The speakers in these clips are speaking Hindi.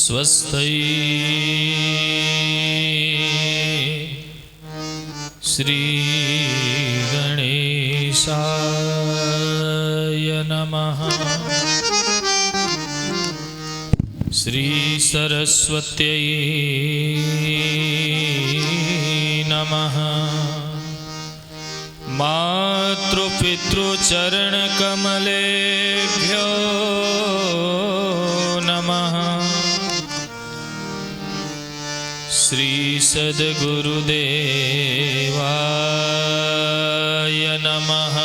स्वस्ति श्री गणेशाय नमः। श्री सरस्वत्यै नमः। मातृपितृचरणकमलेभ्यो नमः। श्री सद्गुरुदेवाय नमः।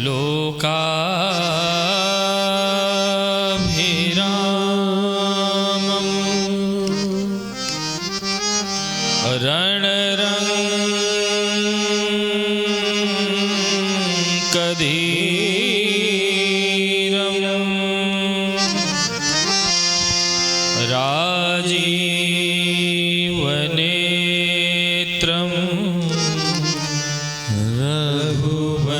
लोकाभिरामम् रणरङ्कधीरम् राजीवनेत्रं रघुवंशनाथं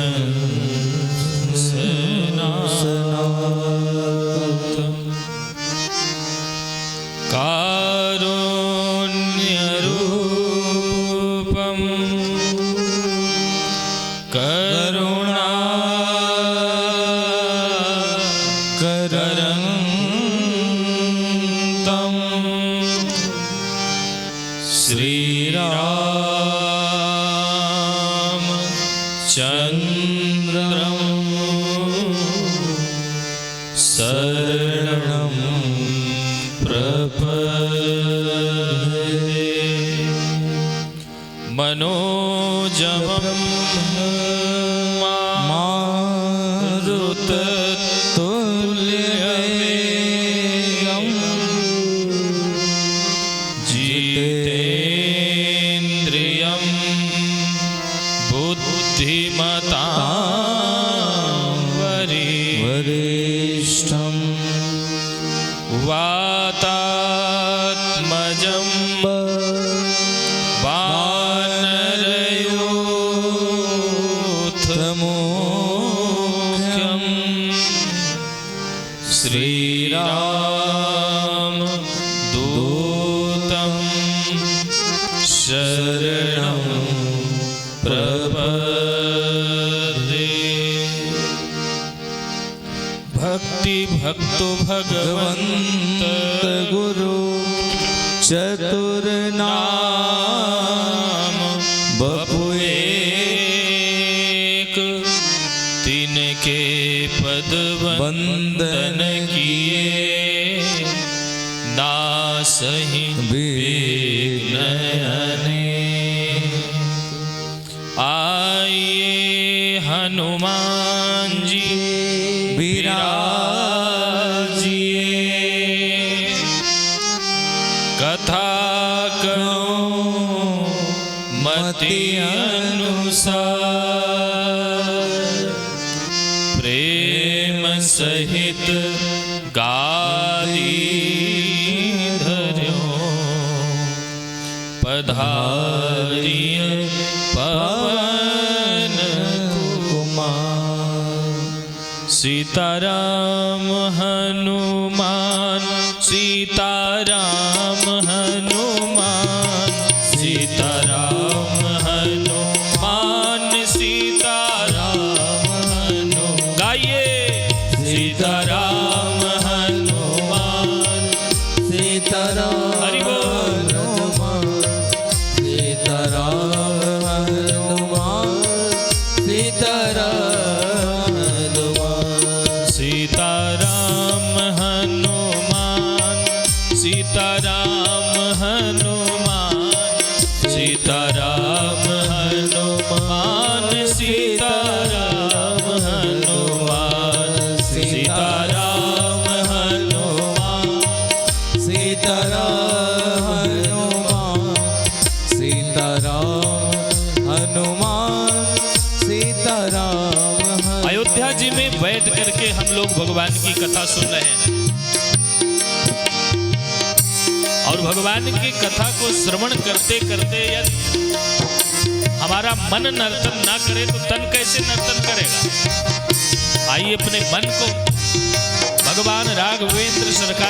कारुण्यरूपं करुणाकरं श्रीरामचन्द्रं शरणं प्रपद्ये। मनोजवं मारुततुल्यवेगं जितेन्द्रियं बुद्धिमतां वरिष्ठं वातात्मजं वानरयूथमुख्यं श्रीरामदूतं शरणं प्रपद्ये। भक्ति भक्तो भगवंत गुरु चतुर्नाम बपु एक। तिनके पद वंदन किए नासहि विघ्न अनेक। आइए हनुमान जी विराजिए। कथा करो मति अनुसार। प्रेम सहित गादी धर्यो। पधारिय पवन कुमार। सीताराम हनुमान सीताराम हनुमान। सीताराम हनुमान सीताराम हनुमान। गाइए सीताराम हनुमान सीताराम हरि बोल। सीताराम हनुमान सीताराम हनुमान। सीताराम हनुमान सीताराम हनुमान। सीताराम हनुमान सीताराम हनुमान। सीताराम हनुमान सीताराम हनुमान सीताराम हनुमान सीताराम। अयोध्या जी में बैठ करके हम लोग भगवान की कथा सुन रहे हैं और भगवान की कथा को श्रवण करते करते यदि हमारा मन नर्तन ना करे तो तन कैसे नर्तन करेगा। आइए अपने मन को भगवान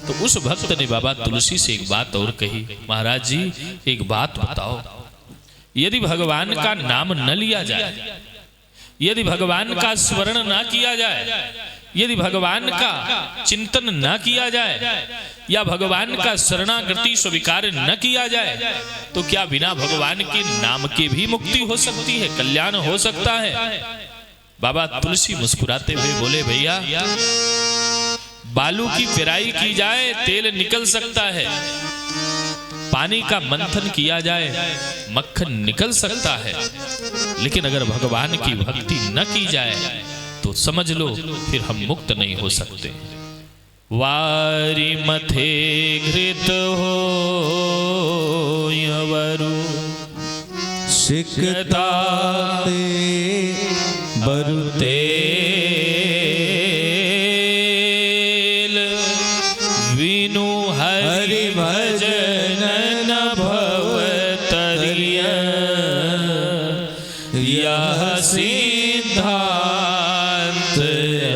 तो उस भक्त ने बाबा तुलसी से एक बात और कही, महाराज जी एक बात बताओ, यदि भगवान का नाम न लिया जाए, यदि भगवान का स्मरण न किया जाए, यदि भगवान का चिंतन न किया जाए या भगवान का शरणागति स्वीकार न किया जाए, तो क्या बिना भगवान के नाम के भी मुक्ति हो सकती है, कल्याण हो सकता है? बाबा तुलसी मुस्कुराते हुए बोले, भैया बालू की पेराई की जाए तेल निकल सकता है, पानी का मंथन किया जाए मक्खन निकल सकता है, लेकिन अगर भगवान की भक्ति न की जाए तो समझ लो फिर हम मुक्त नहीं हो सकते। वारी मथे घृत हो यवरु सिकता बरुते विनु हरि भजन न भवतरिय यह सिद्धांत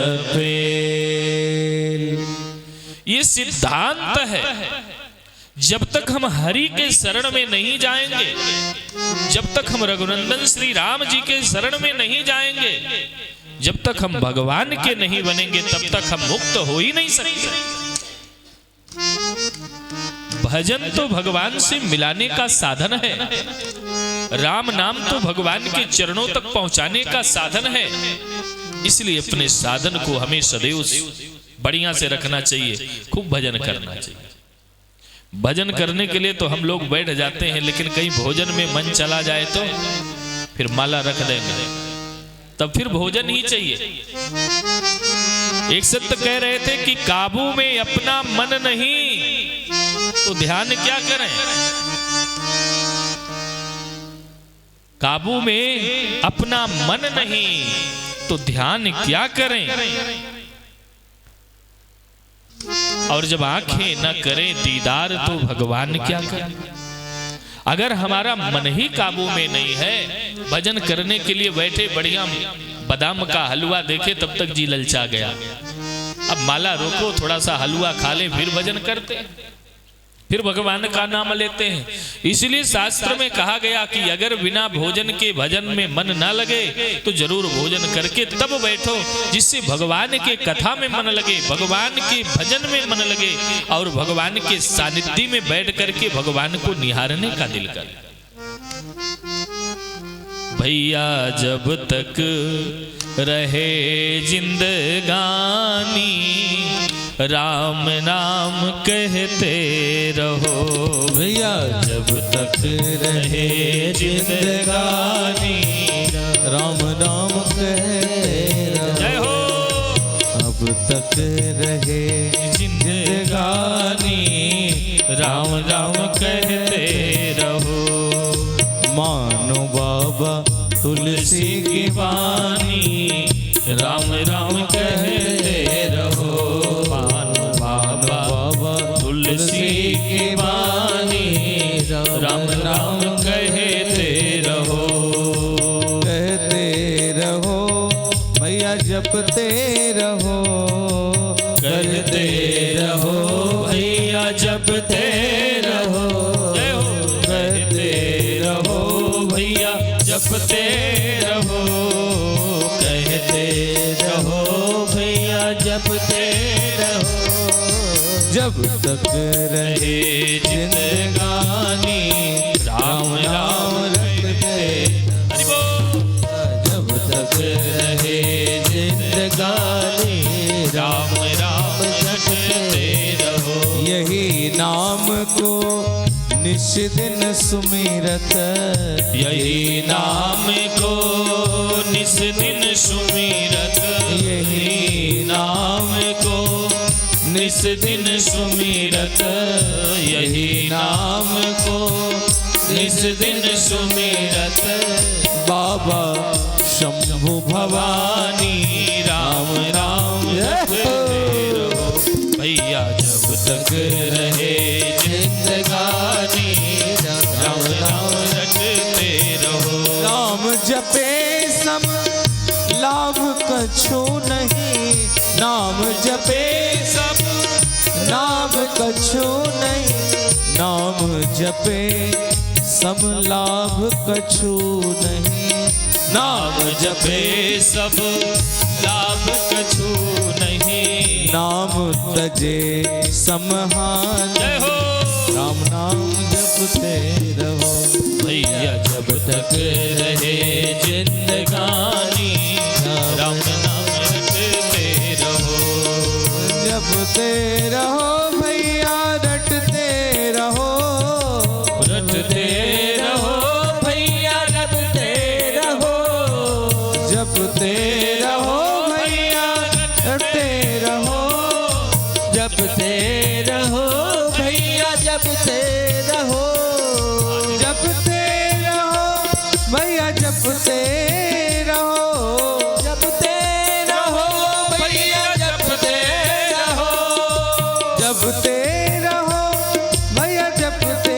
अपेल। ये सिद्धांत है, जब तक हम हरि के शरण में नहीं जाएंगे, जब तक हम रघुनंदन श्री राम जी के शरण में नहीं जाएंगे, जब तक हम भगवान के नहीं बनेंगे, तब तक हम मुक्त हो ही नहीं सकते। भजन तो भगवान से मिलाने का साधन है, राम नाम तो भगवान के चरणों तक पहुंचाने का साधन है, इसलिए अपने साधन को हमें सदैव बढ़िया से रखना चाहिए, खूब भजन करना चाहिए। भजन करने के लिए तो हम लोग बैठ जाते हैं, लेकिन कहीं भोजन में मन चला जाए तो फिर माला रख देंगे, तब फिर भोजन ही चाहिए। एक संत कह रहे थे कि काबू में अपना मन नहीं तो ध्यान क्या करें, काबू में अपना मन नहीं तो ध्यान क्या करें। और जब आंखें न करें दीदार तो भगवान क्या करें। अगर हमारा मन ही काबू में नहीं है, भजन करने के लिए बैठे बढ़िया बादाम का हलवा देखे तब तक जी ललचा गया, अब माला रोको थोड़ा सा हलवा खा ले फिर भजन करते, फिर भगवान का नाम लेते हैं। इसलिए शास्त्र में कहा गया कि अगर बिना भोजन के भजन में मन ना लगे तो जरूर भोजन करके तब बैठो, जिससे भगवान के कथा में मन लगे, भगवान के भजन में मन लगे और भगवान के सानिध्य में बैठ करके भगवान को निहारने का दिल करे। भैया जब तक रहे जिंदगानी राम नाम कहते रहो, भैया जब तक रहे जिंदगानी राम नाम कहते रहो। जय हो। अब तक रहे जिंदगानी राम राम कहते रहो, मानो बाबा तुलसी की वाणी राम राम कहते रहो, मानो बाबा तुलसी की वाणी राम राम कहते रहो। कहते रहो भैया जपते रहो, कहते रहो भैया जपते रहो, कहते रहो भैया जपते रहो, कहते रहो भैया जपते रहो। जब तक रहे जिंदगानी राम राम रखते, जब तक रहे जिंदगानी राम राम रखते रहो। यही नाम को निश दिन सुमिरत, यही नाम को निस दिन सुमिरत, यही नाम को निस दिन सुमिरत, यही नाम को निस दिन सुमिरत। बाबा शंभु भवानी राम राम रखते रहो, भैया जब तक रहे जिंदगानी राम राम रखते रहो। राम जपे सम लाभ कछु नहीं, नाम जपे सब नाम कछु नहीं, नाम जपे सम लाभ कछु नहीं। नाम जपे सब लाभ कछु नहीं, नाम तजे समहान, जय हो राम नाम जपते रहो। भैया जब तक रहे जिंदगानी, राम नाम रटते रहो। जपते रहो भैया रटते रहो, रटते रहो भैया रटते रहो। जपते रहो भैया रटते रहो, जपते रहो भैया जपते रहो। जपते रहो भैया जपते रहो, जपते रहो भैया जपते रहो। जपते रहो भैया जपते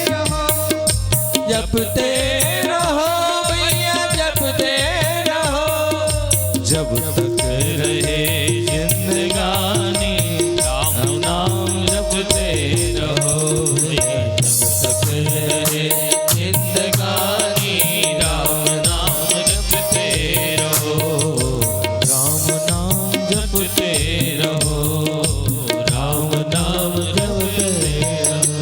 रहो, जपते रहो भैया जपते रहो। जब तक रहे जिंदगानी, राम नाम जपते रहो। जब तक रहे जिंदगानी, राम नाम जपते रहो। राम नाम जपते रहो, राम नाम जपते रहो।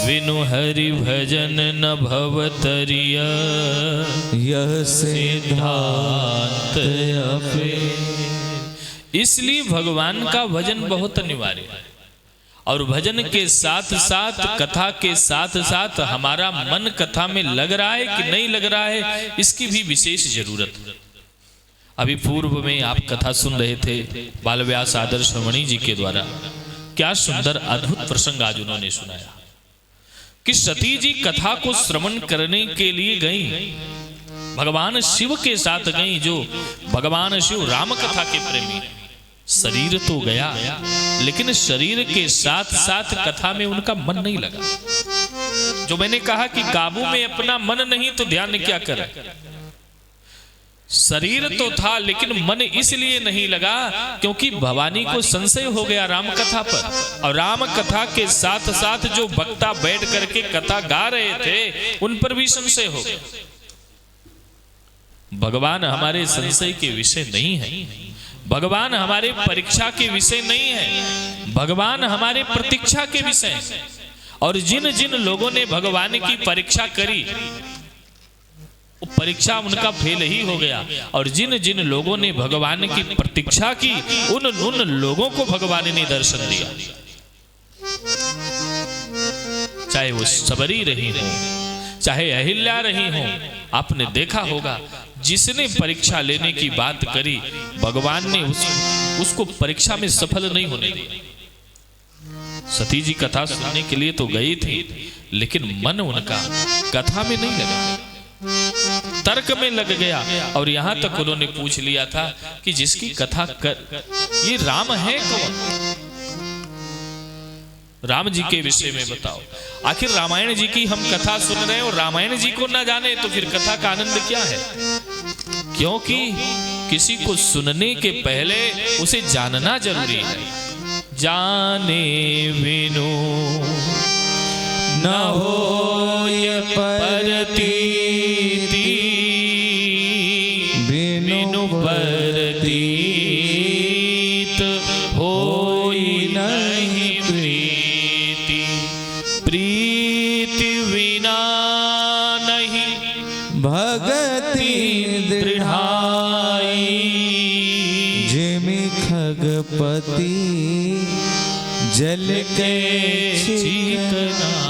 विनु हरि भजन न भवतरिय, यह सिद्धांत अपे। इसलिए भगवान का भजन बहुत अनिवार्य है, और भजन के साथ साथ कथा के साथ साथ हमारा मन कथा में लग रहा है कि नहीं लग रहा है, इसकी भी विशेष जरूरत है। अभी पूर्व में आप कथा सुन रहे थे बाल व्यास आदर्श रमणी जी के द्वारा। क्या सुंदर अद्भुत प्रसंग आज उन्होंने सुनाया कि सती जी कथा को श्रवण करने के लिए गई, भगवान शिव के साथ गई, जो भगवान शिव राम कथा के प्रेमी हैं। शरीर तो गया, लेकिन शरीर के साथ साथ कथा में उनका मन नहीं लगा। जो मैंने कहा कि काबू में अपना मन नहीं तो ध्यान क्या करे। शरीर तो था लेकिन मन इसलिए नहीं लगा क्योंकि भवानी को संशय हो गया राम कथा पर, और राम कथा के साथ साथ जो वक्ता बैठ करके कथा गा रहे थे उन पर भी संशय हो गया। भगवान हमारे संशय के विषय नहीं है, भगवान हमारे परीक्षा के विषय नहीं है, भगवान हमारे प्रतीक्षा के विषय है। और जिन जिन लोगों ने भगवान की परीक्षा करी वो परीक्षा उनका फेल ही हो गया, और जिन जिन लोगों ने भगवान की प्रतीक्षा की उन लोगों को भगवान ने दर्शन दिया। चाहे वो सबरी रही हो, चाहे अहिल्या रही हो, आपने देखा होगा जिसने परीक्षा लेने की बात करी भगवान ने उसको परीक्षा में सफल नहीं होने दिया। सती जी कथा सुनने के लिए तो गई थी, लेकिन मन उनका कथा में नहीं लगा, तर्क में लग गया। और यहां तक उन्होंने पूछ लिया था कि जिसकी कथा कर ये राम है कौन? राम जी के विषय में बताओ। आखिर रामायण जी की हम कथा सुन रहे हैं और रामायण जी को ना जाने तो फिर कथा का आनंद क्या है? क्योंकि किसी को सुनने के पहले उसे जानना जरूरी है। जाने बिनु न होय परतीति, बिनु परतीत होई नहीं प्रीति, प्रीति विना नहीं भगति दृढ़ाई। जिमि खगपति जल के चिकनाई।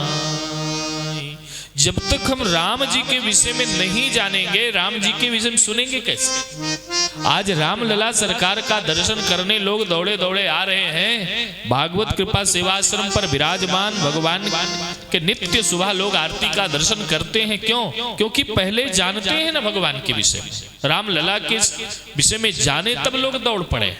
जब तक हम राम जी के विषय में नहीं जानेंगे, राम जी के विषय में सुनेंगे कैसे? आज राम लला सरकार का दर्शन करने लोग दौड़े दौड़े आ रहे हैं। भागवत कृपा सेवाश्रम पर विराजमान भगवान के नित्य सुबह लोग आरती का दर्शन करते हैं। क्यों? क्योंकि पहले जानते हैं ना भगवान के विषय में, राम लला के विषय में जाने तब लोग दौड़ पड़े।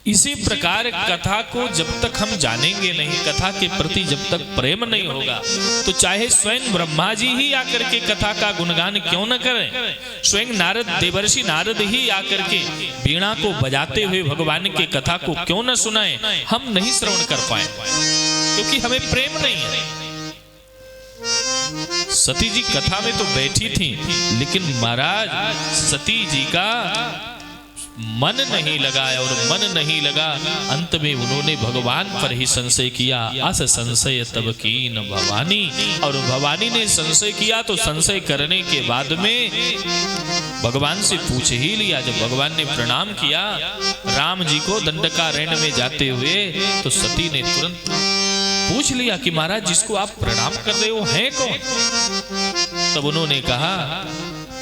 इसी प्रकार कथा को जब तक हम जानेंगे नहीं, कथा के प्रति जब तक प्रेम नहीं होगा, तो चाहे स्वयं ब्रह्मा जी ही आकर के कथा का गुणगान क्यों न करें, स्वयं नारद देवर्षि नारद ही आकर के वीणा को बजाते हुए भगवान के कथा को क्यों न सुनाएं, हम नहीं श्रवण कर पाए क्योंकि हमें प्रेम नहीं है। सती जी कथा में तो बैठी थी, लेकिन महाराज सती जी का मन नहीं लगा, और मन नहीं लगा, अंत में उन्होंने भगवान पर ही संशय किया। अस संशय तब कीन भवानी, और भवानी ने संशय किया तो संशय करने के बाद में भगवान से पूछ ही लिया। जब भगवान ने प्रणाम किया राम जी को दंडकारण्य में जाते हुए, तो सती ने तुरंत पूछ लिया कि महाराज जिसको आप प्रणाम कर रहे हो हैं कौन? तब उन्होंने कहा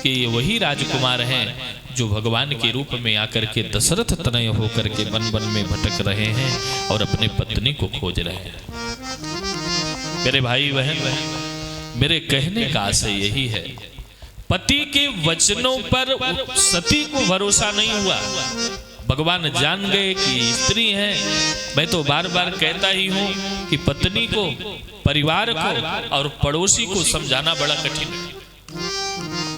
कि ये वही राजकुमार हैं जो भगवान के रूप में आकर के दशरथ तनय होकर के वन वन में भटक रहे हैं और अपने पत्नी को खोज रहे हैं। मेरे भाई बहन, मेरे कहने का आशय यही है, पति के वचनों पर सती को भरोसा नहीं हुआ। भगवान जान गए कि स्त्री है। मैं तो बार बार कहता ही हूं कि पत्नी को, परिवार को और पड़ोसी को समझाना बड़ा कठिन है।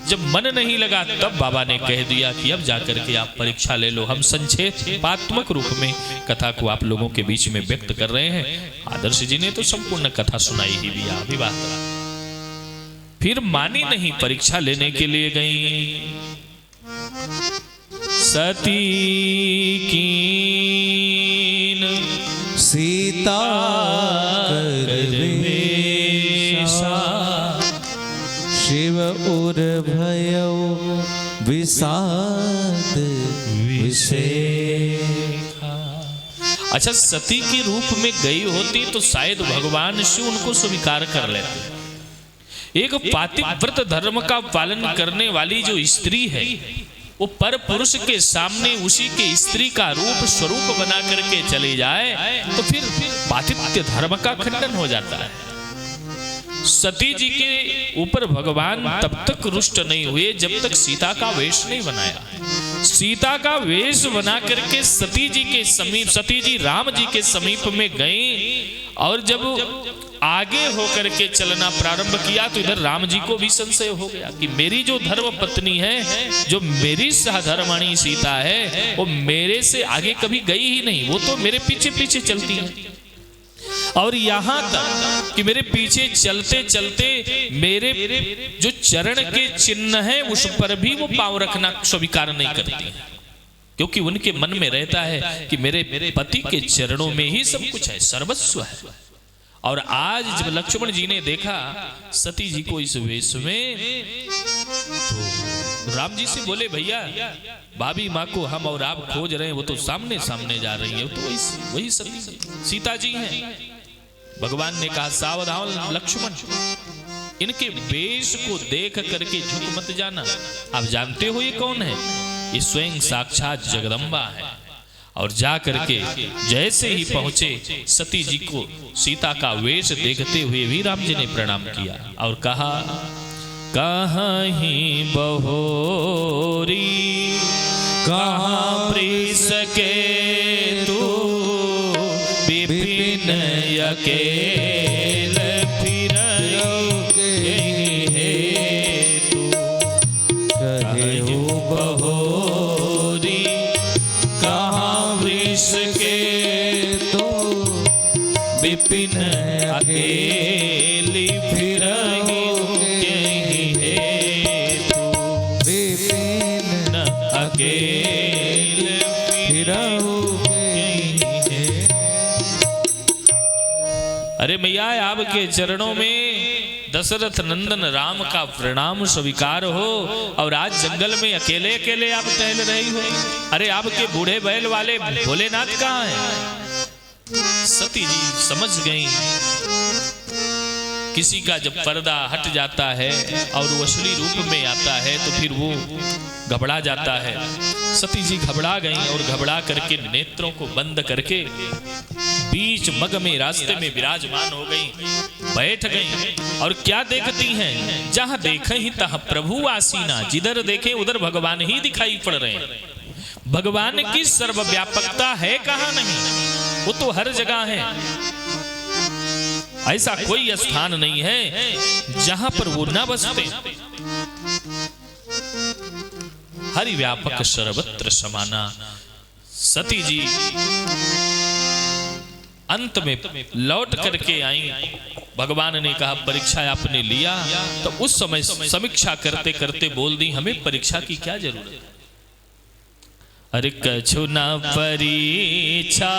जब मन नहीं लगा तब बाबा ने कह दिया कि अब जाकर के आप परीक्षा ले लो। हम संक्षेपात्मक रूप में कथा को आप लोगों के बीच में व्यक्त कर रहे हैं। आदर्श जी ने तो संपूर्ण कथा सुनाई ही दिया, अभी बात फिर मानी नहीं, परीक्षा लेने के लिए गई। सती कीन सीता शिव उर भयो विषाद विषेखा। अच्छा, सती के रूप में गई होती तो शायद भगवान शिव उनको स्वीकार कर लेते। एक पातिव्रत धर्म का पालन करने वाली जो स्त्री है, वो पर पुरुष के सामने उसी के स्त्री का रूप स्वरूप बना करके चली जाए तो फिर पातिव्रत धर्म का खंडन हो जाता है। सती जी के ऊपर भगवान तब तक रुष्ट नहीं हुए जब तक सीता का वेश नहीं बनाया। सीता का वेश बना करके सती जी के समीप, सती जी राम जी के समीप में गई, और जब आगे होकर के चलना प्रारंभ किया तो इधर राम जी को भी संशय हो गया कि मेरी जो धर्म पत्नी है, जो मेरी सहधर्मणी सीता है, वो मेरे से आगे कभी गई ही नहीं, वो तो मेरे पीछे पीछे चलती है। और यहां तक कि मेरे पीछे चलते चलते मेरे जो चरण के चिन्ह है उस पर भी वो पांव रखना स्वीकार नहीं करती है, क्योंकि उनके मन में रहता है कि मेरे पति के चरणों में ही सब कुछ है, सर्वस्व है। और आज जब लक्ष्मण जी ने देखा सती जी को इस वेश में, तो राम जी से बोले भैया भाभी माँ को हम और आप खोज रहे हैं, वो तो सामने सामने जा रही है, तो वही सती सीता जी हैं। भगवान ने कहा सावधान लक्ष्मण, इनके वेश को देख करके झुक मत जाना। आप जानते हो ये कौन है? ये स्वयं साक्षात जगदम्बा है। और जा करके जैसे ही पहुंचे सती जी को सीता का वेश देखते हुए भी राम जी ने प्रणाम किया और कहा कहीं बहोरी कहाँ प्रीस के तू विपिन अकेल फिर तू कहे बहोरी कहाँ प्रीस के तू विपिन अकेली फिर अरे मैया आपके चरणों में दशरथ नंदन राम का प्रणाम स्वीकार हो, और आज जंगल में अकेले अकेले आप टहल रही हो। अरे आपके बूढ़े बैल वाले भोलेनाथ कहाँ हैं? सती जी समझ गई किसी का जब पर्दा हट जाता है और वो असली रूप में आता है तो फिर वो घबरा जाता है। सती जी घबरा गई और घबरा करके नेत्रों को बंद करके बीच मग में रास्ते में विराजमान हो गई, बैठ गई। और क्या देखती हैं? जहां देखे ही तहां प्रभु आसीना, जिधर देखे उधर भगवान ही दिखाई पड़ रहे हैं। भगवान की सर्वव्यापकता है कहां नहीं, वो तो हर जगह है। ऐसा कोई स्थान नहीं है जहां पर वो ना बसते। हरि व्यापक सर्वत्र समाना। सती जी अंत में लौट करके आई। भगवान ने कहा परीक्षा आपने लिया, तो उस समय समीक्षा करते करते बोल दी हमें परीक्षा की क्या जरूरत है। अरे कछु न परीक्षा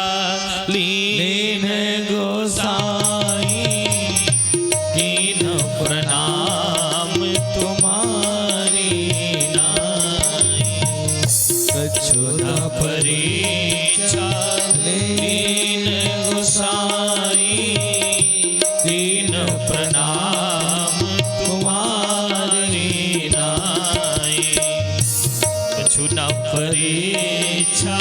लीन गोसाई, कीन प्रणाम तुम्हारी नाई। कछु न परीक्षा लीन गोसाई, कीन प्रणाम तुम्हारी नाई। कछु न परीक्षा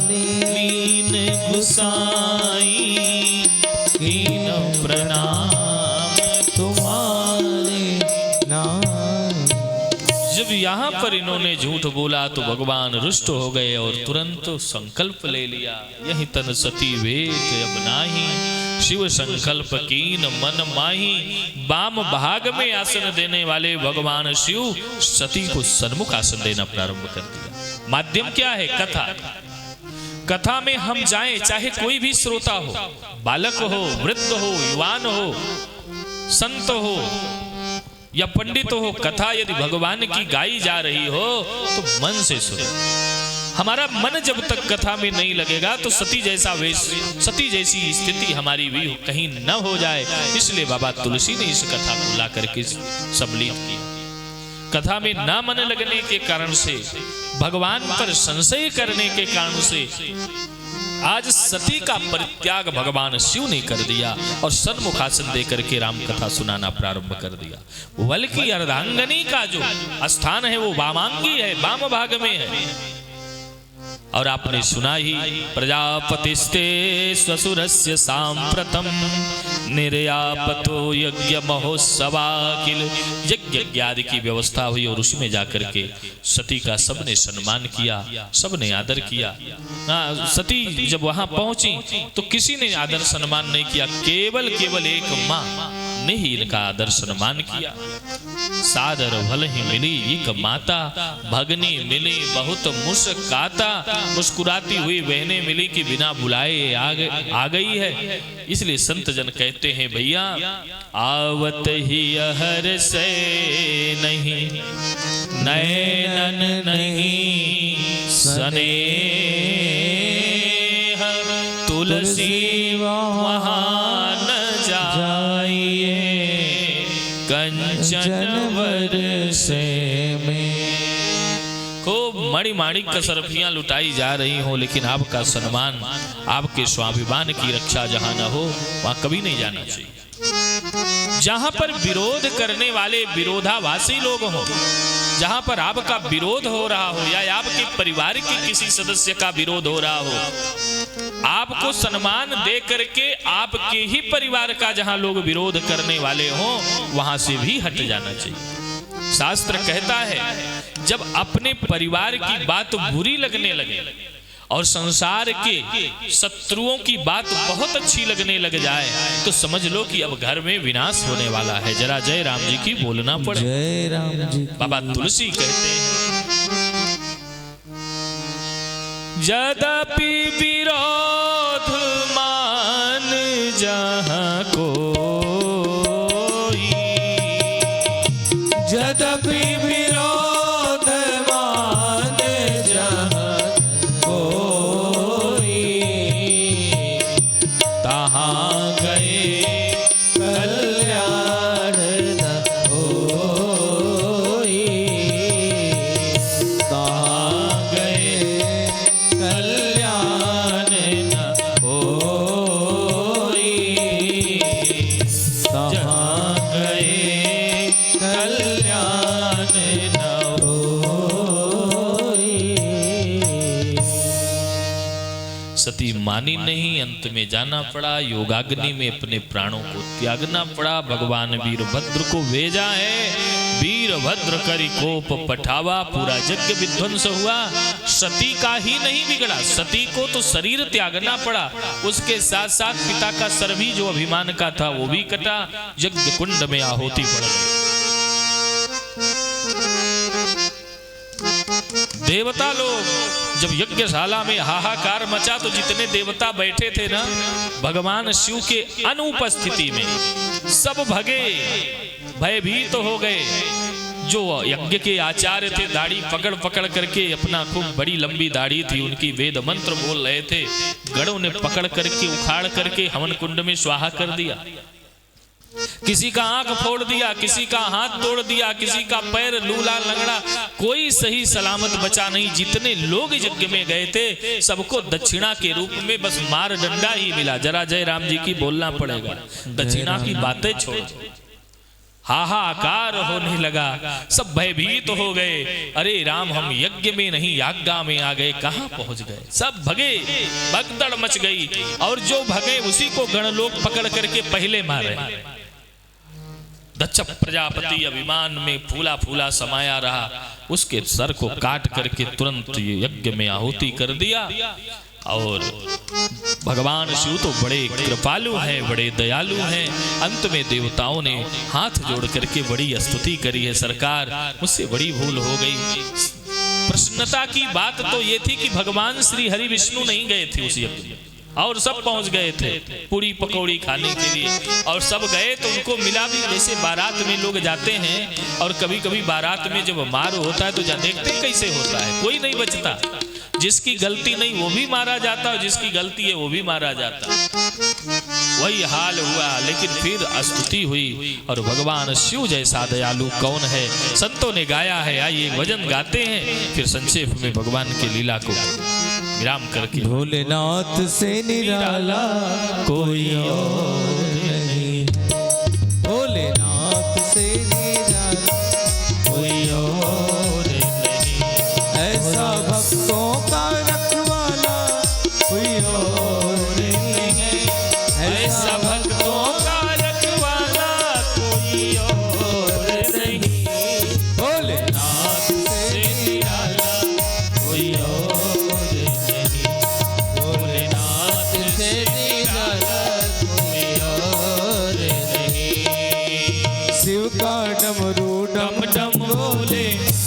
लीन गुसाई, कीन प्रणाम तुम्हारे नाम। जब यहाँ पर इन्होंने झूठ बोला तो भगवान रुष्ट हो गए और तुरंत संकल्प ले लिया, यही तन सती वेट अब नाही, शिव संकल्प कीन मन माही। वाम भाग में आसन देने वाले भगवान शिव सती को सन्मुख आसन देना प्रारंभ कर दिया। माध्यम क्या है? कथा। कथा में हम जाएं, चाहे कोई भी श्रोता हो, बालक हो, वृद्ध हो, युवान हो, संत हो या पंडित हो, कथा यदि भगवान की गाई जा रही हो तो मन से सुनो। हमारा मन जब तक कथा में नहीं लगेगा तो सती जैसा वेश, सती जैसी स्थिति हमारी भी कहीं न हो जाए, इसलिए बाबा तुलसी ने इस कथा को ला करके सम्मिलित किया। कथा में ना मन लगने के कारण से, भगवान पर संशय करने के कारण से आज सती का परित्याग भगवान शिव ने कर दिया और सन्मुखासन देकर के राम कथा सुनाना प्रारंभ कर दिया। बल्कि अर्धांगनी का जो स्थान है वो वामांगी है, वाम भाग में है। और आपने सुना ही, प्रजापतिस्ते स्वसुरस्य सांप्रतम निर्यापतो यज्ञ महोत्सवा किल। यज्ञ आदि की व्यवस्था हुई और उसमें जाकर के सती का सबने सम्मान किया, सबने आदर किया। सती जब वहां पहुंची तो किसी ने आदर सम्मान नहीं किया, केवल एक मां ने ही इनका आदर सम्मान किया। सादर भल ही मिली एक माता, भगनी मिली बहुत मुस्काता। मुस्कुराती हुई बहनें मिली कि बिना बुलाए आ गई है। इसलिए संत जन कहते हैं भैया, आवत ही हर से नहीं, नैनन नहीं सने, तुलसी वहां न जाइए, कंचन वर्षे में। खूब मणि माणिक कसरफियां लुटाई जा रही हो, लेकिन आपका सम्मान, आपके स्वाभिमान की रक्षा जहां न हो वहां कभी नहीं जाना चाहिए। जहां पर विरोध करने वाले विरोधाभासी लोग हो, जहां पर आपका विरोध हो रहा हो या आपके परिवार के किसी सदस्य का विरोध हो रहा हो, आपको सम्मान दे करके आपके ही परिवार का जहां लोग विरोध करने वाले हो वहां से भी हट जाना चाहिए। शास्त्र कहता है जब अपने परिवार की बात बुरी लगने लगे और संसार के शत्रुओं की बात बहुत अच्छी लगने लग जाए तो समझ लो कि अब घर में विनाश होने वाला है। जरा जय राम जी की बोलना पड़े। जय राम जी। बाबा तुलसी कहते हैं, यद्यपि विरोध मान जहाँ कोई, यद्यपि विरोध मान जहाँ कोई, तहाँ गए कल्याण न होई, तहाँ गए कल्याण न होई, तहाँ गए कल्याण न होई। सती मानी नहीं, अंत में जाना पड़ा, योगाग्नि में अपने प्राणों को त्यागना पड़ा। भगवान वीरभद्र को भेजा है, वीरभद्र करि कोप पठावा, पूरा यज्ञ विध्वंस हुआ। सती का ही नहीं बिगड़ा, सती को तो शरीर त्यागना पड़ा, उसके साथ साथ पिता का सर भी जो अभिमान का था वो भी कटा, यज्ञ कुंड में आहुति पड़ गई। देवता लोग जब यज्ञशाला में हाहाकार मचा तो जितने देवता बैठे थे ना, भगवान शिव के अनुपस्थिति में सब भगे, भयभीत तो हो गए। जो यज्ञ के आचार्य थे, दाढ़ी पकड़ पकड़ करके, अपना खूब बड़ी लंबी दाढ़ी थी उनकी, वेद मंत्र बोल रहे थे, गणों ने पकड़ करके उखाड़ करके हवन कुंड में स्वाहा कर दिया। किसी का आंख फोड़ दिया, किसी का हाथ तोड़ दिया, किसी का पैर लूला लंगड़ा, कोई सही सलामत बचा नहीं। जितने लोग यज्ञ में गए थे सबको दक्षिणा के रूप में बस मार डंडा ही मिला। जरा जय राम जी की बोलना पड़ेगा, दक्षिणा की बातें छोड़, हाहाकार होने लगा, सब भयभीत हो गए। अरे राम, हम यज्ञ में नहीं याज्ञा में आ गए, कहां पहुंच गए। सब भगे, भगदड़ मच गई, और जो भगे उसी को गणलोक पकड़ करके पहले मारे। दक्ष प्रजापति अभिमान में फूला फूला समाया रहा, उसके सर को काट करके तुरंत यज्ञ में आहुति कर दिया। और भगवान शिव तो बड़े कृपालु हैं, बड़े दयालु हैं। अंत में देवताओं ने हाथ जोड़ करके बड़ी स्तुति करी है, सरकार मुझसे बड़ी भूल हो गई। प्रसन्नता की बात तो ये थी कि भगवान श्री हरि विष्णु नहीं गए थे उस यज्ञ में, और सब पहुंच गए थे पूरी पकौड़ी खाने के लिए, और सब गए तो उनको मिला भी। जैसे बारात में लोग जाते हैं और कभी कभी बारात में जब मार होता है तो देखते कैसे होता है, कोई नहीं बचता, जिसकी गलती नहीं वो भी मारा जाता, और जिसकी गलती है वो भी मारा जाता। वही हाल हुआ, लेकिन फिर स्तुति हुई। और भगवान शिव जैसा दयालु कौन है, संतों ने गाया है। आइए भजन गाते हैं, फिर संक्षेप में भगवान की लीला को विराम करके। भोलेनाथ से निराला कोई और नहीं है, भोलेनाथ से निराला कोई और नहीं, ऐसा भक्तों का रखवाला कोई और नहीं है, ऐसा भक्तों का रखवाला कोई और नहीं, भोलेनाथ से निराला कोई और नहीं, भोलेनाथ से निराला कोई और नहीं। शिव का डमरू डम डम बोले,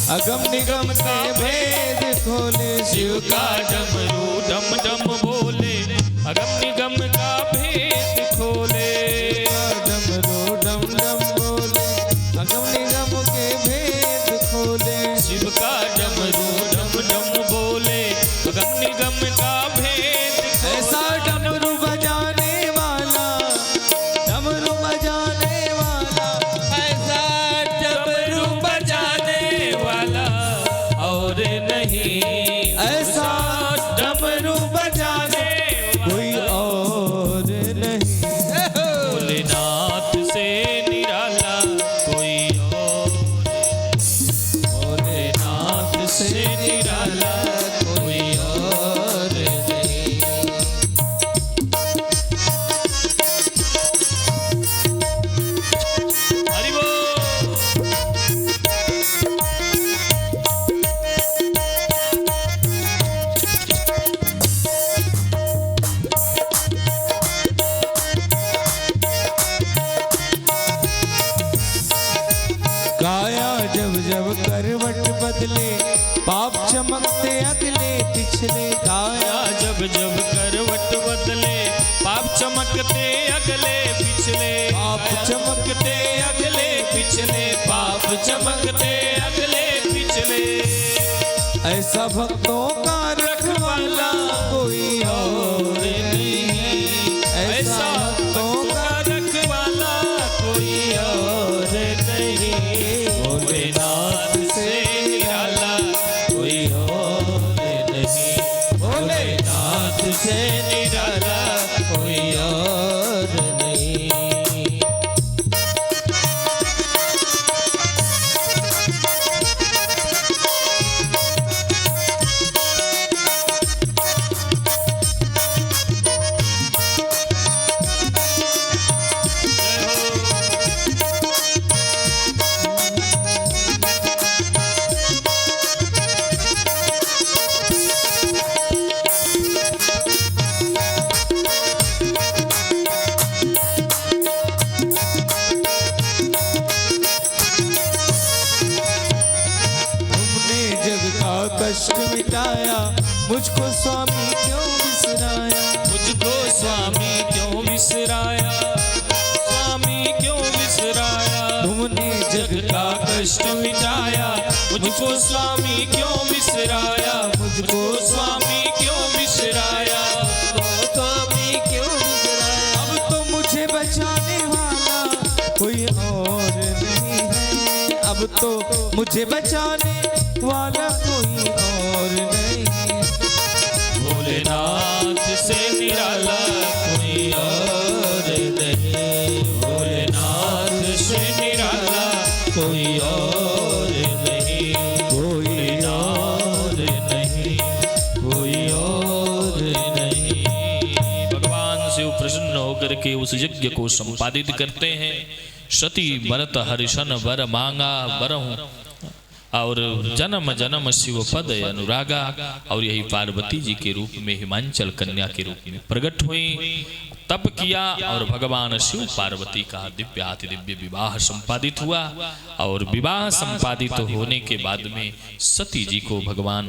अगम निगम के भेद खोले, शिव का डमरू डम डम बोले, अगम निगम का भेद खोले, डमरू डम डम बोले, अगम निगम के भेद खोले, शिव का डमरू डम डम बोले, अगम निगम का भेद खोले। ऐसा डमरू बजाने वाला, डमरू बजाने वाला, ऐसा डमरू बजाने वाला और नहीं, ऐसा डमरू बजाने कोई और नहीं, भोलेनाथ से निराला कोई और, भोलेनाथ से निराला कोई और नहीं। हरि बोल। काया जब जब करवट बदले, पाप चमकते अगले पिछले, काया जब जब करवट बदले, पाप चमकते अगले पिछले, पाप चमकते अगले पिछले, पाप चमकते अगले पिछले, ऐसा भक्तों का रखवाला कोई और नहीं, ऐसा भक्तों का रखवाला कोई और नहीं, भोलेनाथ से निराला कोई और नहीं, भोलेनाथ से निराला कोई और नहीं। मुझको स्वामी क्यों बिसराया, मुझको स्वामी क्यों बिसराया, स्वामी क्यों बिसराया। तुमने जग का कष्ट मिटाया, मुझको स्वामी क्यों बिसराया, मुझको स्वामी क्यों बिसराया, स्वामी क्यों बिसराया। अब तो मुझे बचाने वाला कोई और नहीं है, अब तो मुझे बचाने वाला कोई और नहीं। भोलेनाथ से निराला कोई और नहीं, भोलेनाथ से निराला कोई और नहीं, कोई और नहीं, कोई और नहीं। भगवान शिव प्रसन्न होकर के उस यज्ञ को संपादित करते हैं। सती भरत हरिशन वर मांगा बरहूं, और जन्म जन्म शिव पद अनुरागा। और यही पार्वती जी के रूप में हिमांचल कन्या के रूप में प्रकट हुई, तप किया और भगवान शिव पार्वती का दिव्य अति दिव्य विवाह संपादित हुआ। और विवाह संपादित होने के बाद में सती जी को भगवान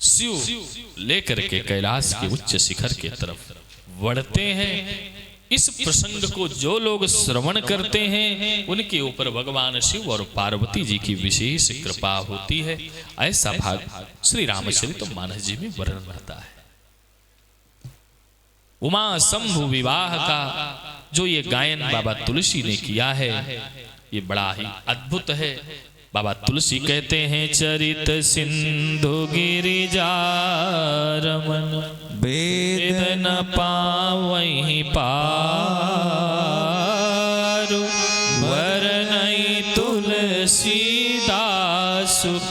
शिव लेकर के कैलाश के उच्च शिखर के तरफ बढ़ते हैं। इस प्रसंग को जो लोग श्रवण करते हैं उनके ऊपर भगवान शिव और पार्वती जी की विशेष कृपा होती है। ऐसा भाग श्री रामचरितमानस जी में वर्णन रहता है। उमा शंभु विवाह का जो ये गायन बाबा तुलसी ने किया है, ये बड़ा ही अद्भुत है। बाबा तुलसी कहते हैं, चरित सिंधु गिरिजा रमन वेद न पावहि पार, वरनई तुलसीदास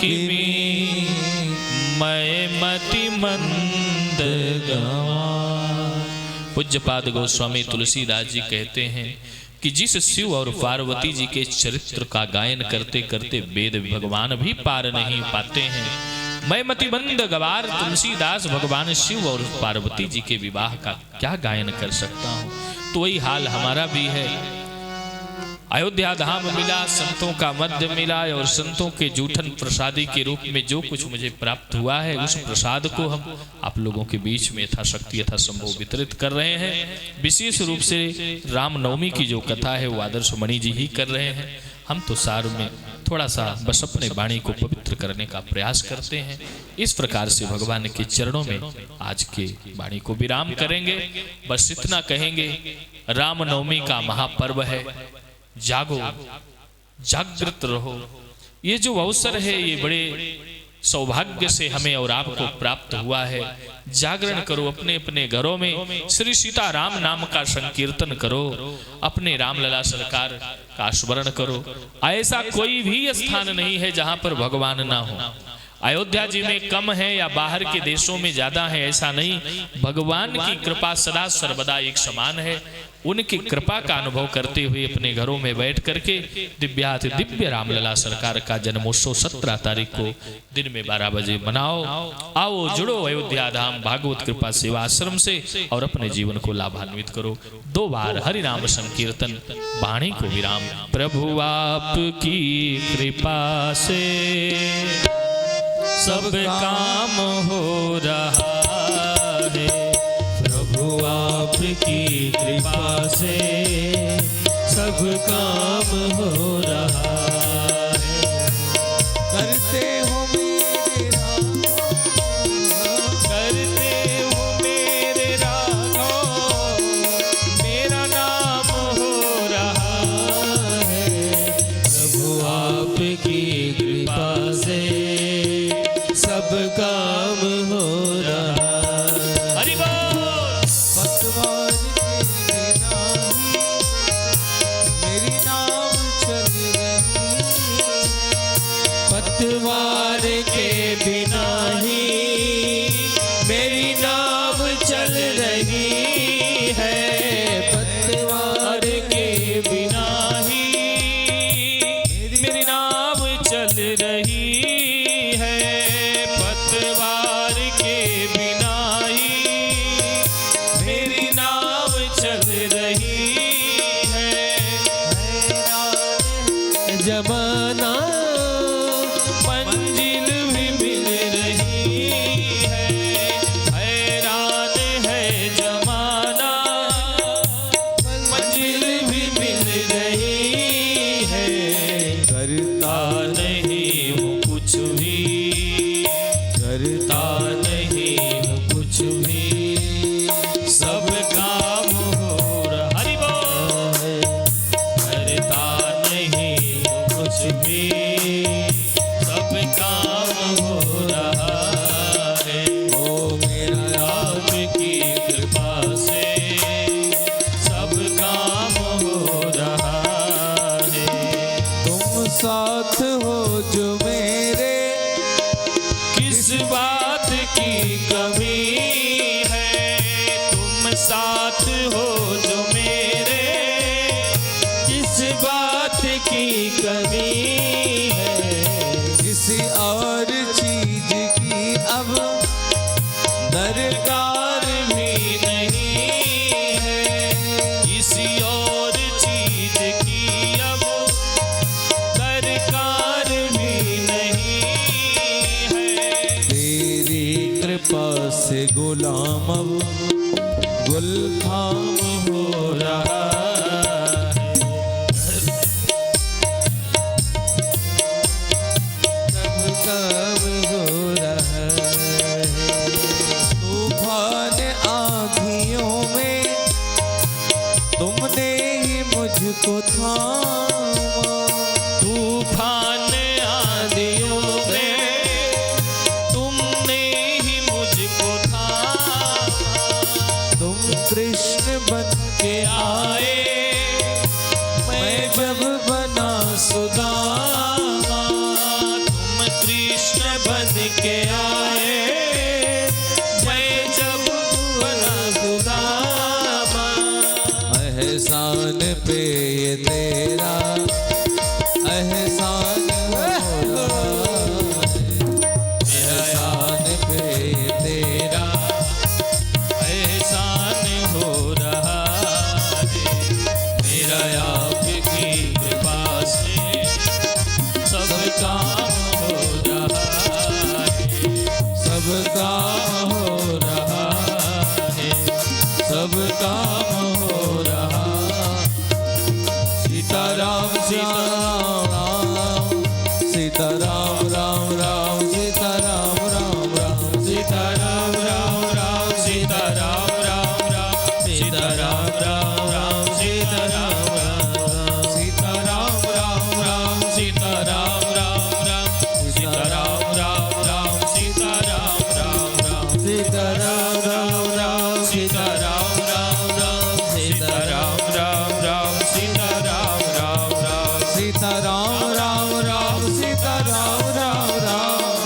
किमी मैं मति मंद गंवार। पूज्यपाद गोस्वामी तुलसीदास जी कहते हैं कि जिस शिव और पार्वती जी के चरित्र का गायन करते करते वेद भगवान भी पार नहीं पाते हैं, मैं मतिमंद गवार तुलसीदास भगवान शिव और पार्वती जी के विवाह का क्या गायन कर सकता हूँ। तो वही हाल हमारा भी है। अयोध्या धाम मिला, संतों का मध्य मिला, और संतों के जूठन प्रसादी के रूप में जो कुछ मुझे प्राप्त हुआ है, उस प्रसाद को हम आप लोगों के बीच में यथाशक्ति यथासंभव वितरित कर रहे हैं। विशेष रूप से रामनवमी की जो कथा है वो आदर्श मणि जी ही कर रहे हैं। हम तो सार में थोड़ा सा बस अपने वाणी को पवित्र करने का प्रयास करते हैं। इस प्रकार से भगवान के चरणों में आज के वाणी को विराम करेंगे। बस इतना कहेंगे, रामनवमी का महापर्व है, जागो, जागृत रहो। ये जो अवसर है ये बड़े सौभाग्य से हमें और आपको प्राप्त हुआ है। जागरण करो, अपने अपने घरों में श्री सीता राम नाम का संकीर्तन करो, अपने रामलला सरकार का स्मरण करो। ऐसा कोई भी स्थान नहीं है जहां पर भगवान ना हो। अयोध्या जी में कम है या बाहर के देशों में ज्यादा है, ऐसा नहीं। भगवान की कृपा सदा सर्वदा एक समान है। उनकी कृपा का अनुभव करते हुए अपने घरों में बैठ करके दिव्याति दिव्य रामलला सरकार का जन्मोत्सव 17 तारीख को दिन में 12 बजे मनाओ। आओ, जुड़ो अयोध्या धाम भागवत कृपा सेवा आश्रम से और अपने जीवन को लाभान्वित करो। 2 बार हरि नाम संकीर्तन, वाणी को विराम। प्रभु आपकी कृपा से सब काम हो रहा है, प्रभु आपकी कृपा से सब काम हो रहा है। करते हो मेरे राघव, करते हो मेरे राघव, मेरा नाम हो रहा है। प्रभु आपकी कृपा से सब काम हो रहा है। हरि बोल। भगवान के बिना ही मेरी नाव चल रही से गुलाम अब गुलफाम हो रहा है। सब कब हो रहा है। तूफान आँधियों में तुमने ही मुझको थामा। तूफान आंधियों में तुमने ही मुझको थामा। तुम कृष्ण बन के आए, मैं जब बना सुदामा। तुम कृष्ण बन के आए, मैं जब बना सुदामा। एहसान पे ये तेरा एहसान हो रहा है। एहसान पे ये तेरा एहसान हो रहा है। मेरा आपकी कृपा से सब काम हो रहा है। सब काम हो रहा है। सब काम हो रहा। सीताराम सीताराम राम राम सीताराम राम राम सीताराम राम राम सीताराम राम राम सीताराम राम राम सीताराम राम सीताराम राम राम सीताराम राम राम सीताराम राम राम सीताराम राम राम सीताराम राम राम सीताराम राम राम सीताराम राम राम सीताराम राम राम सीताराम राम राम सीताराम राम राम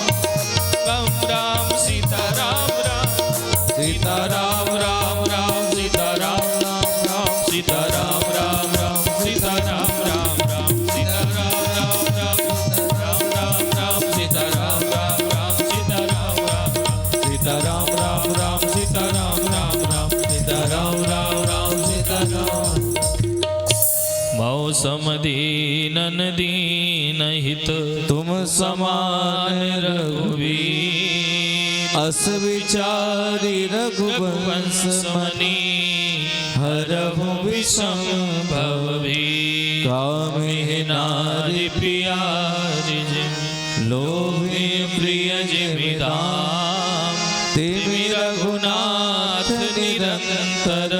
राम सीताराम राम सीताराम राम राम सीताराम राम राम सीताराम राम राम सीताराम राम राम सीताराम राम राम राम राम सीताराम राम राम सीताराम राम राम सीताराम राम राम सीताराम राम राम सीताराम। मौसम दीनन दीन हित तुम समान रघुवीर। अस विचारी रघुवंश मणि हरहु विषम भव भीर। कामिहि नारि प्यारि जिमि लोभे प्रिय जिमि धाम। तिमि रघुनाथ निरंतर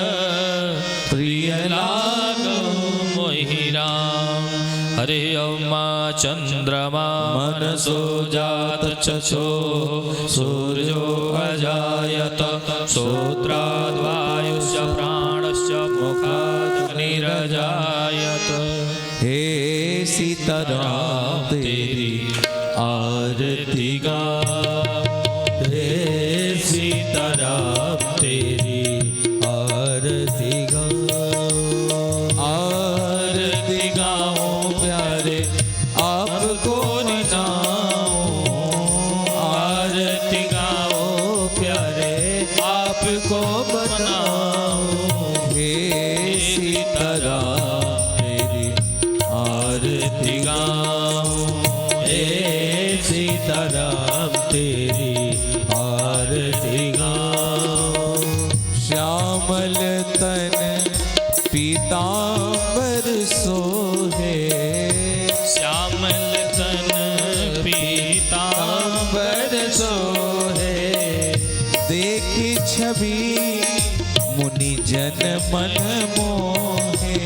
प्रिय लागो मोहि राम। हरे अम्मा चंद्रमा मनसो जात चक्षो सूर्यो अजायत श्रोत्राद्वायुश्च प्राणश्च मुखादग्निरजायत। हे सीताराम तेरी आरती गाओ। हे सीताराम तेरी आरती गाओ। आरती गाओ प्यारे आपको निनाओ। आरती गाओ प्यारे आपको बनाओ। हे सीताराम तेरी आरती गाओ। हे सीताराम तेरी आरती गाओ। श्यामल तन पीतांबर सोहे। श्यामल तन पीतांबर सोहे। देखी छवि मुनि जन मन मोहे।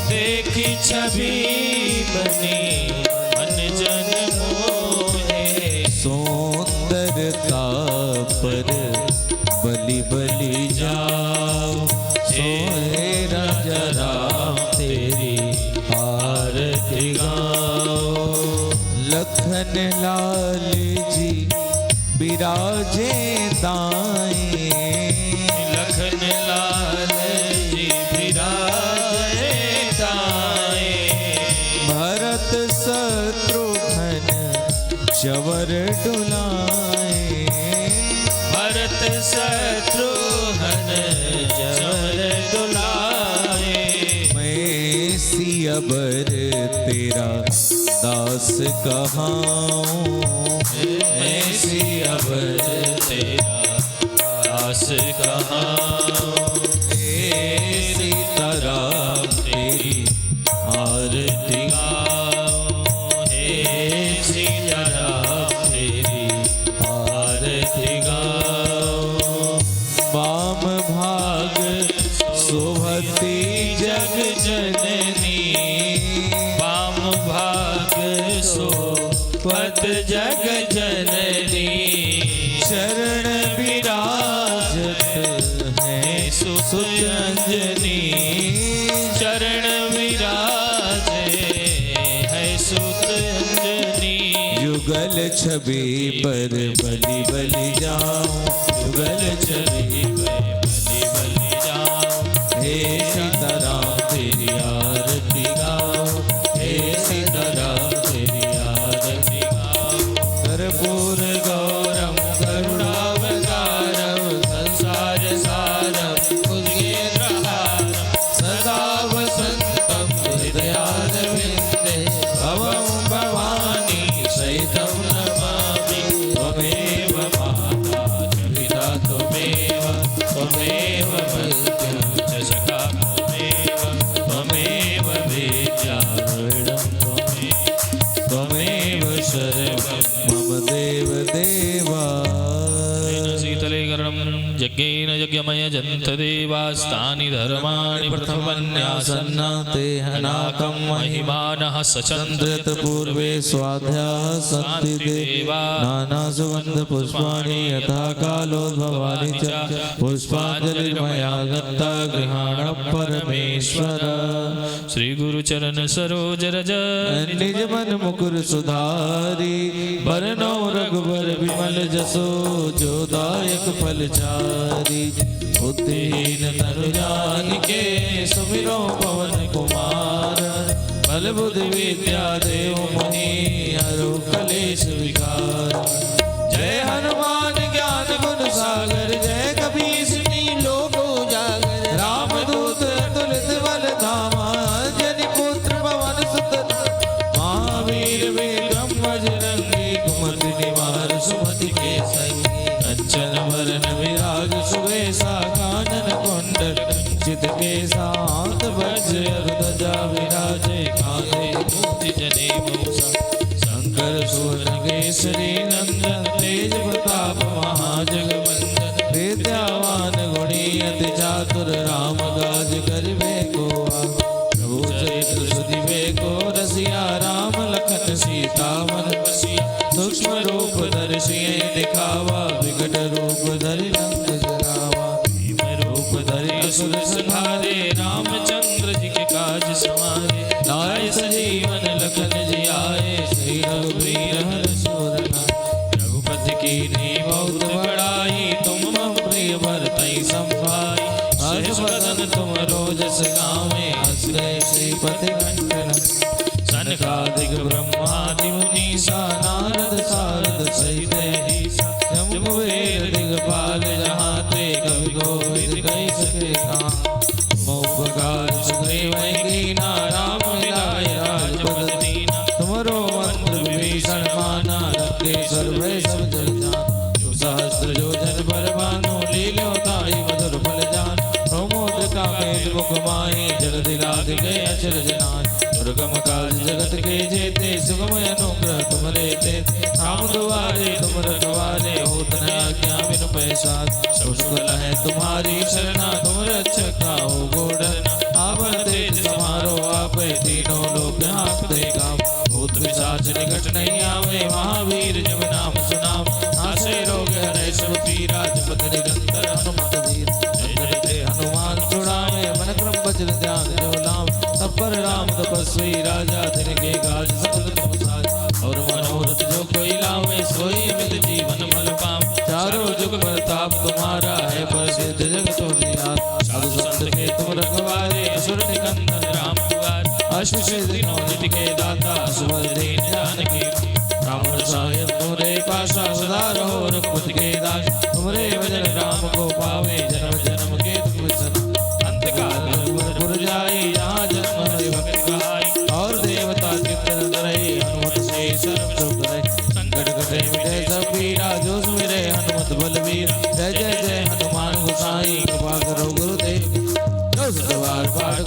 देखी छवि बनी मन जन मोहे। सौंदर्यता पर बलि बलि जाओ। सोहे राजा राम तेरी आरती गाओ। लखन लाल जी बिराजे दाएं। लखन लाल जी बिराजे दाएं। भरत शत्रुघ्न चवर डुलाए। भरत शत्रुघ्न चवर डुलाए। मैं सियबर तेरा दास कहाऊं। मैं सियबर तेरा दास कहाँ सीताराम तेरी आरती गाओ, हे सीताराम तेरी आरती गाओ। वाम भाग शोभती जग जननी, वाम भाग सोपत जग जननी, शरण विराजत है सुतंजनी। चरण विराजे है सुत अंजनी। युगल छवि पर बलि बलि जाऊं, युगल छवि बलि बलि जाओ, हे सीताराम तेरी आरती गाओ, हे सीताराम तेरी आरती गाओ। कर्पूर गौरम करुणावतारम, संसार सारम भुजगेन्द्रहारम, सदा वसंतम हृदयारविंदे, भवं भवानी सहितं नमामि। त्वमेव माता च पिता त्वमेव, त्वमेव मृत्युं च सखा त्वमेव, त्वमेव विद्यावरणं त्वमेव सर्वं मम देव देवा। शीतले गरणं यज्ञेन यज्ञमय जन्त देवास्तानि धर्माणि प्रथमन्यासन्न ते हनाकं महिमानः सचन्द्र चन्द्रत पूर्वे स्वाध्याः सन्ति देवा, नाना सुगन्ध पुष्पाणि यथा कालोद्भवानि च, पुष्पाञ्जलिर्मया दत्ता गृहाण परमेश्वर। श्री गुरु चरण सरोज रज निज मन मुकुर सुधारी, बरनौ रघुबर विमल जसो, जो दायक फल चारी। बुद्धिहीन तनु जानिके, सुमिरो पवन कुमार, बल बुद्धि विद्या देव मोहि, हरो कलेश विकार। जय हनुमान ज्ञान गुण सागर, जय कपीस लोक उजागर। रामदूत अतुलित बल धामा, अंजनी पुत्र पवन सुत, महावीर विक्रम बजरंगी, कुमति निवार सुमति के संगी। कंचन वरन विराग सुवेशा, कानन कुंडल चित केसा, हाथ वज्र ध्वजा विराजे, कांधे मूर्ति जनेऊ सा। शंकर सुवन केसरी नंदन, तेज प्रताप महाजगवंदन। विद्यावान गुणी अति चातुर, राम काज करिबे को आतुर। प्रभु चरित्र सुनिबे को रसिया, राम लखन सीता मन बसिया। सूक्ष्म रूप धरि सियहि दिखावा, विकट रूप धरि लंक जरावा। भीम रूप धरि असुर संहारे, रामचंद्र जी के काज समारे। लाए सजीवन लखन जियाए, श्री रघुवीर हर्ष उर लाए। रघुपति कीन्ही बहुत बड़ाई, तुम मम प्रिय भरतहि संभाई। हर्ष वदन तुम रोजस गावें, हंस गए श्रीपति कंठ। सनकादिक ब्रह्मादि मुनीसा, नारद सारद सहित ऐसा। जम्बुवेर दिगपाल जहाते, कवि कोविद कहि सके कहाँ। मौपकार सुग्रीवहि कीना, राम मिलाए राजपद दीना। तुमरो मंत्र विभीषण माना, लंकेश्वर भय सब जग जान। जो सहस्त्र योजन पर भानु, लील्यो ताहि मधुर फल जान। प्रमोद का मेल मुख माहि, जलधि लाधि गए अचरज नाहि। दुर्गम काज जगत के जेते, सुगम अनुग्रह तुम लेते। राम दुआरे तुम रखवारे, होत न आज्ञा बिनु पैसाद। सब सुगल है तुम्हारी शरणा, तुम रक्षक काहू को डरना। आपन तेज समारो आपै, तीनों लोक हाँकते गाँव। भूत पिशाच निकट नहीं आवे, महावीर जब नाम सुनाम। नासे रोग हरै सब पीरा, जपत निरंतर हनुमत वीर। जय जय हनुमान छुड़ावे, मन क्रम वज्र ध्यान जो लाम। तत्पर राम तपस्वी राजा, तिनके काज सकल तुम साज। और मनोरथ जो कोई लावे, सोई अमित जीवन फल पाम। चारों जुग प्रताप तुम्हारा है, प्रसिद्ध जगत निहार। साधु संत के तुम रखवारे, असुर निकंदन राम दुआरे। अष्ट सिद्धि नौ निधि के दाता, सुबल दीन जानकी। राम रसायन तुमरे पासा, सदा रहो रघुपति के दास। तुमरे भजन राम को पावे, जन्म जन्म के दुख विसर। अंत काल रघुवर जाई, जहाँ जन्म हरि भक्त कहाई। और देवता चित्तन धरई, हनुमत से सर्व सुख करई। संकट कटे मिटे सब पीरा, जो सुमिरे हनुमत बलवीर। जय जय जय हनुमान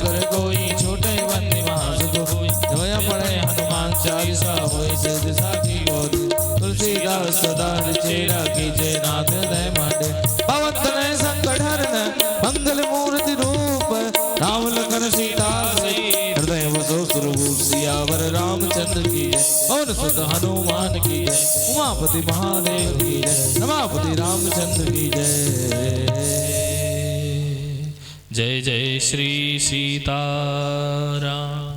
कर कोई छोटे बंदी मास कोई जोया पड़े हनुमान चालीसा होए सिद्ध साखी होती तुलसीदास सदा चेरा कीजे नाथ दय माटे पवन तनय संकट हरन मंगल मूर्ति रूप राम लखन सीता हृदय वसो सुरभूप सियावर रामचंद्र की जय पवन सुत हनुमान की जय उमापति महादेव की जय रमापति रामचंद्र की जय। जय जय श्री सीताराम।